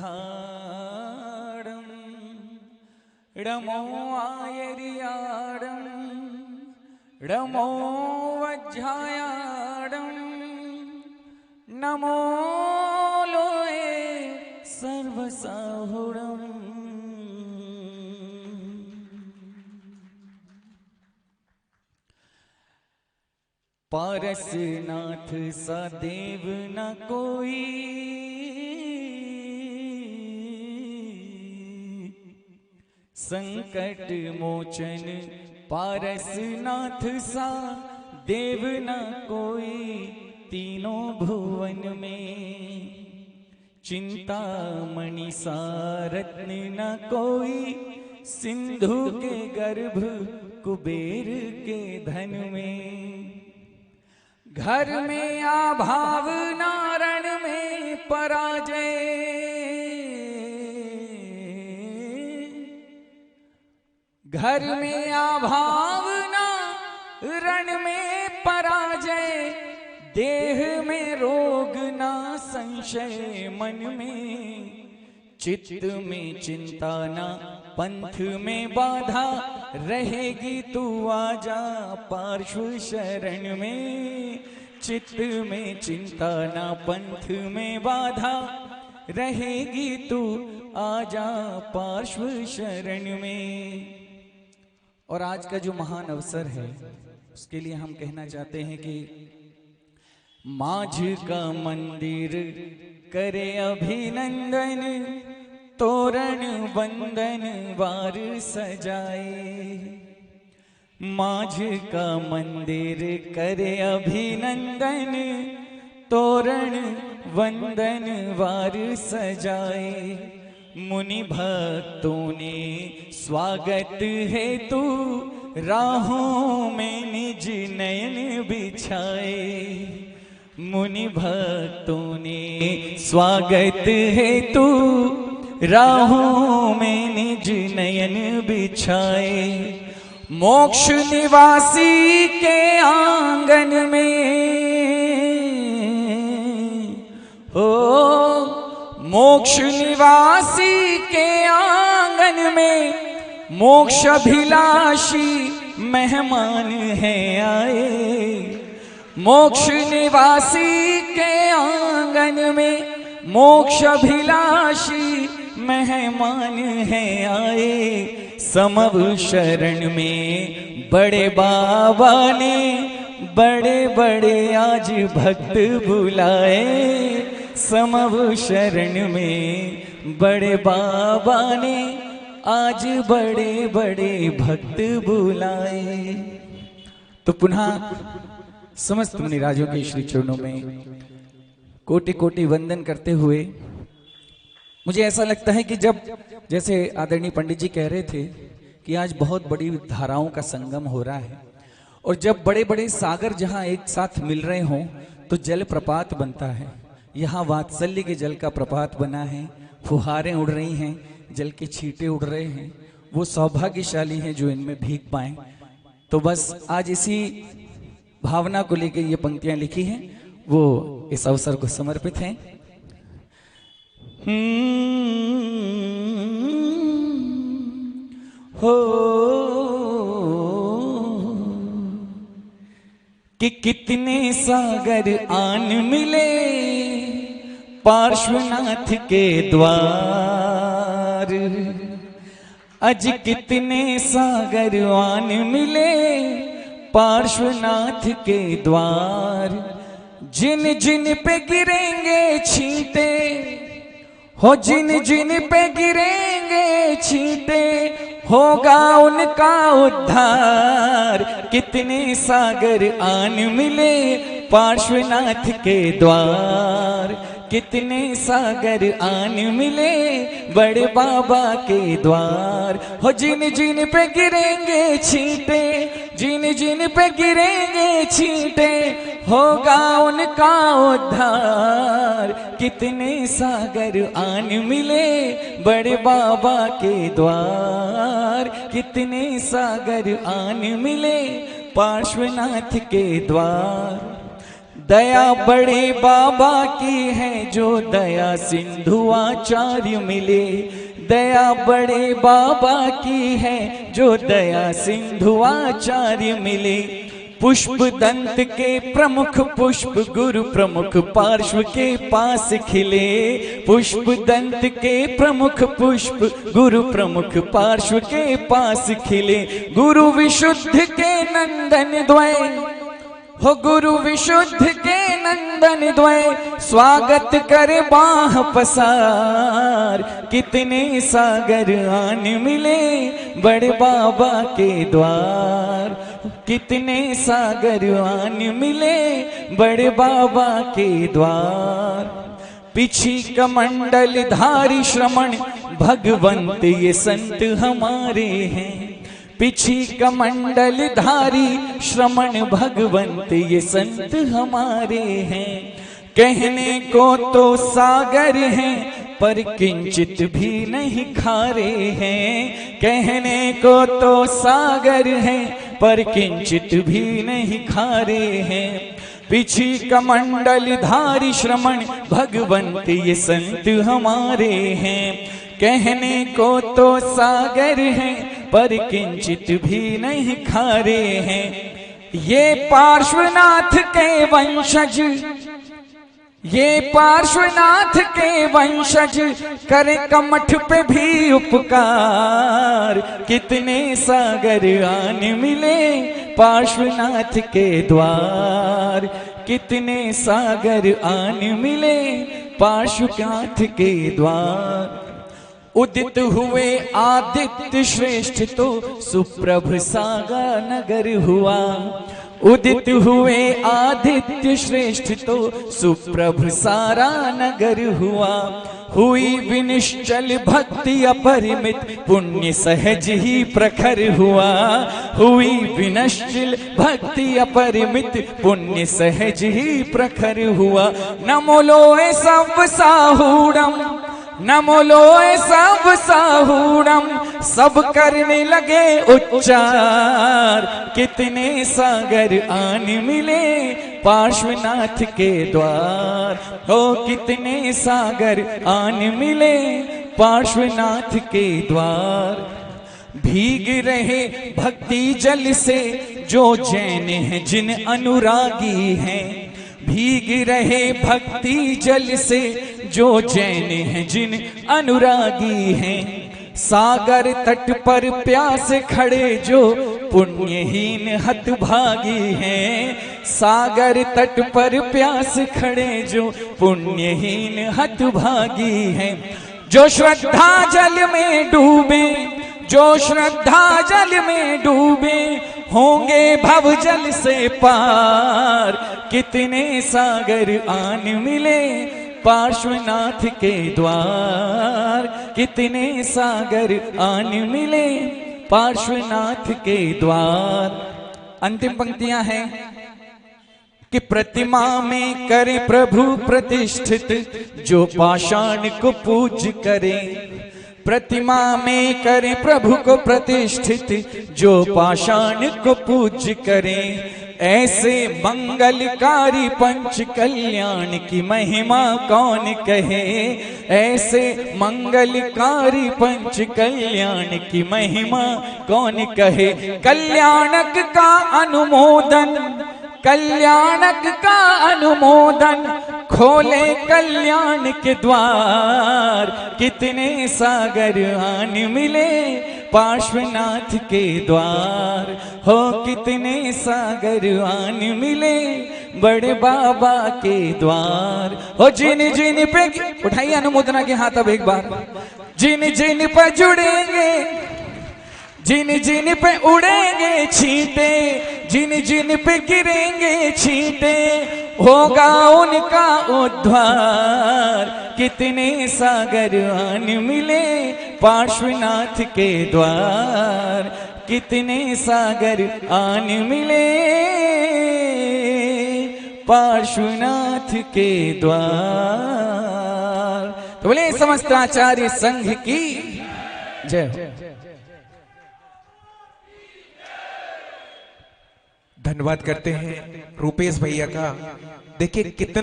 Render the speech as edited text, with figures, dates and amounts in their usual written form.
धाडं डमो आयरियाडं डमो वज्झायाडं नमो लोए सर्वसाहुडं। पारसनाथ सा देव न कोई, संकट मोचन पारसनाथ सा देव न कोई। तीनों भुवन में चिंतामणि सा रत्न न कोई। सिंधु के गर्भ कुबेर के धन में, घर में अभाव नारण में पराजय। घर में अभाव नारण में पराजय। देह में रोग ना संशय मन में। चित्त में चिंता ना पंथ में बाधा। रहेगी तू आजा पार्श्व शरण में। चित्त में चिंता ना पंथ में बाधा। रहेगी तू आजा पार्श्व शरण में। और आज का जो महान अवसर है उसके लिए हम कहना चाहते हैं कि माझ का मंदिर करे अभिनंदन। तोरण बंदन वार सजाए। माझ का मंदिर करे अभिनंदन। तोरण वंदन वार सजाए। मुनि भक्तों ने स्वागत है तू राहों में निज नयन बिछाए। मुनि भक्तों ने स्वागत है तू राहों में निज नयन बिछाए। मोक्ष निवासी के आंगन में हो। मोक्ष निवासी के आंगन में मोक्ष अभिलाषी मेहमान है आए। मोक्ष निवासी के आंगन में मोक्ष अभिलाषी मेहमान है आए। समव शरण में बड़े बाबा ने बड़े बड़े आज भक्त बुलाए। समव शरण में बड़े बाबा ने आज बड़े बड़े भक्त बुलाए। तो पुनः समस्त मुनिराजों के श्री चरणों में कोटि कोटि वंदन करते हुए मुझे ऐसा लगता है कि जब जैसे आदरणीय पंडित जी कह रहे थे कि आज बहुत बड़ी धाराओं का संगम हो रहा है और जब बड़े बड़े सागर जहां एक साथ मिल रहे हों तो जल प्रपात बनता है। यहाँ वात्सल्य के जल का प्रपात बना है। फुहारें उड़ रही हैं, जल के छींटे उड़ रहे हैं। वो सौभाग्यशाली हैं जो इनमें भीग पाएं। तो बस आज इसी भावना को लेकर ये पंक्तियां लिखी हैं, वो इस अवसर को समर्पित हैं। हो कि कितने सागर आन मिले पार्श्वनाथ के द्वार। अज कितने सागर आन मिले पार्श्वनाथ के द्वार। जिन जिन पे गिरेंगे छींटे हो, जिन जिन पे गिरेंगे छींटे होगा उनका उद्धार। कितने सागर आन मिले पार्श्वनाथ के द्वार। कितने सागर आन मिले बड़े बाबा के द्वार। हो जिन जिन पे गिरेंगे छींटे, जिन जिन पे गिरेंगे छींटे होगा उनका उद्धार। कितने सागर आन मिले बड़े बाबा के द्वार। कितने सागर आन मिले पार्श्वनाथ के द्वार। दया बड़े बाबा की है जो दया सिंधु आचार्य मिले। दया बड़े बाबा की है जो दया सिंधु आचार्य मिले। पुष्प दंत के प्रमुख पुष्प गुरु प्रमुख पार्श्व के पास खिले। पुष्प दंत के प्रमुख पुष्प गुरु प्रमुख पार्श्व के पास खिले। गुरु विशुद्ध के नंदन द्वय हो गुरु विशुद्ध के नंदन द्वय स्वागत करे बाह पसार। कितने सागर आन मिले बड़े बाबा के द्वार। कितने सागर आन मिले बड़े बाबा के द्वार। पिछी कमंडल धारी श्रमण भगवंत ये संत हमारे हैं। पिछी कमंडल धारी श्रमण भगवंत ये संत हमारे हैं। कहने को तो सागर हैं पर किंचित भी नहीं खारे हैं। कहने को तो सागर हैं पर किंचित भी नहीं खारे हैं। पिछी कमंडल धारी श्रमण भगवंत ये संत हमारे हैं। कहने को तो सागर हैं पर किंचित भी नहीं खारे हैं। ये पार्श्वनाथ के वंशज ये पार्श्वनाथ के वंशज करे कमठ पे भी उपकार। कितने सागर आन मिले पार्श्वनाथ के द्वार। कितने सागर आन मिले पार्श्वनाथ के द्वार। उदित हुए आदित्य श्रेष्ठ तो सुप्रभ सागा नगर हुआ। उदित हुए आदित्य श्रेष्ठ तो सुप्रभ सारा नगर हुआ। हुई विनिश्चल भक्ति अपरिमित पुण्य सहज ही प्रखर हुआ। हुई विनिश्चल भक्ति अपरिमित पुण्य सहज ही प्रखर हुआ। नमो लोए सब साहूड़म नमो लोए सब साहूड़म सब करने लगे उच्चार। कितने सागर आन मिले पार्श्वनाथ के द्वार। हो कितने सागर आन मिले पार्श्वनाथ के द्वार। भीग रहे भक्ति जल से जो जैन हैं जिन अनुरागी हैं। भीग रहे भक्ति जल से जो जैन हैं जिन अनुरागी हैं। सागर तट पर प्यास खड़े जो पुण्यहीन हतभागी हैं। सागर तट पर प्यास खड़े जो पुण्यहीन हतभागी हैं। जो श्रद्धा जल में डूबे जो श्रद्धा जल में डूबे होंगे भव जल से पार। कितने सागर आन मिले पार्श्वनाथ के द्वार। कितने सागर आन मिले पार्श्वनाथ के द्वार। अंतिम पंक्तियां हैं कि प्रतिमा में करे प्रभु प्रतिष्ठित जो पाषाण को पूज करे। प्रतिमा में करे प्रभु को प्रतिष्ठित जो पाषाण को पूज करे। ऐसे मंगलकारी पंच कल्याण की महिमा कौन कहे। ऐसे मंगलकारी पंच कल्याण की महिमा कौन कहे। कल्याणक का अनुमोदन कल्याणक का अनुमोदन खोले कल्याण के द्वार। कितने सागर आन मिले पार्श्वनाथ के द्वार। हो कितने सागर आन मिले बड़े बाबा के द्वार। हो जिन जिन पे उठाइए अनुमोदना के हाथ अब एक बार। जिन जिन पे जुड़ेंगे जिन जिन पे उड़ेंगे छींटे जिन जिन पे गिरेंगे छींटे होगा उनका उद्धार। कितने सागर आन मिले पार्श्वनाथ के द्वार। कितने सागर आन मिले पार्श्वनाथ के द्वार। तो बोले समस्त आचार्य संघ की जय। धन्यवाद करते हैं रूपेश भैया का। देखिए कितने